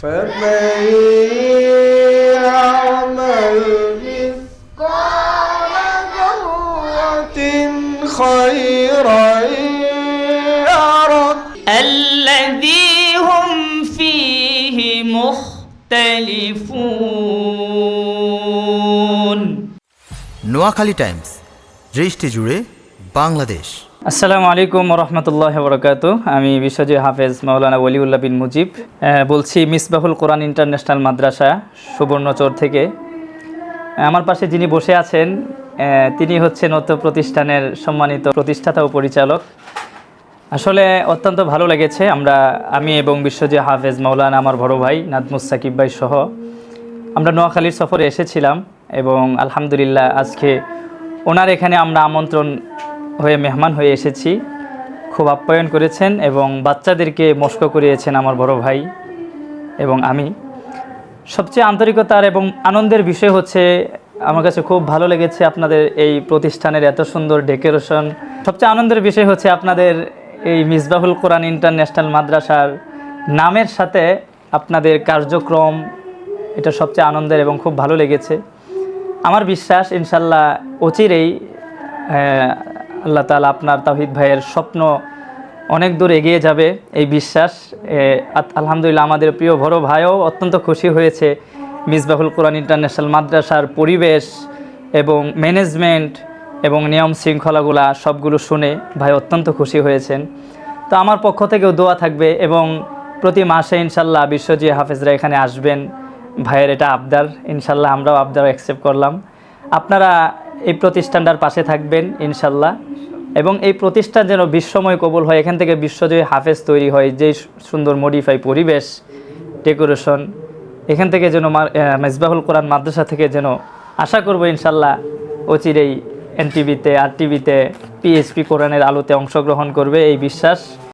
فمن يعمل مثقال ذرة خيرا يره الذي هم فيه مختلفون Noakhali Times দৃষ্টি জুড়ে বাংলাদেশ। আসসালামু আলাইকুম রহমতুল্লাহি ওয়া বারাকাতুহু। আমি বিশ্বজয় হাফেজ মাওলানা ওলিউল্লাহ বিন মুজিব বলছি মিসবাহুল কোরআন ইন্টারন্যাশনাল মাদ্রাসা সুবর্ণচর থেকে। আমার পাশে যিনি বসে আছেন তিনি হচ্ছেন অত্র প্রতিষ্ঠানের সম্মানিত প্রতিষ্ঠাতা ও পরিচালক। আসলে অত্যন্ত ভালো লেগেছে। আমি এবং বিশ্বজয় হাফেজ মাওলানা আমার বড় ভাই নাজমুস সাকিব ভাই সহ আমরা নোয়াখালীর সফরে এসেছিলাম এবং আলহামদুলিল্লাহ আজকে ওনার এখানে আমরা আমন্ত্রণ হয়ে মেহমান হয়ে এসেছি। খুব আপ্যায়ন করেছেন এবং বাচ্চাদেরকে মস্ক করিয়েছেন আমার বড় ভাই এবং আমি। সবচেয়ে আন্তরিকতার এবং আনন্দের বিষয় হচ্ছে আমার কাছে খুব ভালো লেগেছে আপনাদের এই প্রতিষ্ঠানের এত সুন্দর ডেকোরেশন। সবচেয়ে আনন্দের বিষয় হচ্ছে আপনাদের এই মিসবাহুল কোরআন ইন্টারন্যাশনাল মাদ্রাসার নামের সাথে আপনাদের কার্যক্রম, এটা সবচেয়ে আনন্দের এবং খুব ভালো লেগেছে। আমার বিশ্বাস ইনশাল্লাহ অচিরেই আল্লাহ তাআলা আপনার তাওহীদ ভাইয়ের স্বপ্ন অনেক দূর এগিয়ে যাবে এই বিশ্বাস। আলহামদুলিল্লাহ আমাদের প্রিয় বড় ভাইও অত্যন্ত খুশি হয়েছে মিসবাহুল কোরআন ইন্টারন্যাশনাল মাদ্রাসার পরিবেশ এবং ম্যানেজমেন্ট এবং নিয়ম শৃঙ্খলাগুলা সবগুলো শুনে ভাই অত্যন্ত খুশি হয়েছেন। তো আমার পক্ষ থেকেও দোয়া থাকবে এবং প্রতি মাসে ইনশাল্লাহ বিশ্বজয় হাফেজরা এখানে আসবেন। ভাইয়ের এটা আবদার, ইনশাল্লাহ আমরাও আবদার অ্যাকসেপ্ট করলাম। আপনারা এই প্রতিষ্ঠানটার পাশে থাকবেন ইনশাল্লাহ এবং এই প্রতিষ্ঠান যেন বিশ্বময় কবুল হয়, এখান থেকে বিশ্বজয় হাফেজ তৈরি হয়। যেই সুন্দর মডিফাই পরিবেশ, ডেকোরেশন, এখান থেকে যেন মিসবাহুল কোরআন মাদ্রাসা থেকে যেন আশা করব ইনশাল্লাহ অচিরেই এনটিভিতে, আরটিভিতে পিএসপি কোরআনের আলোতে অংশগ্রহণ করবে এই বিশ্বাস।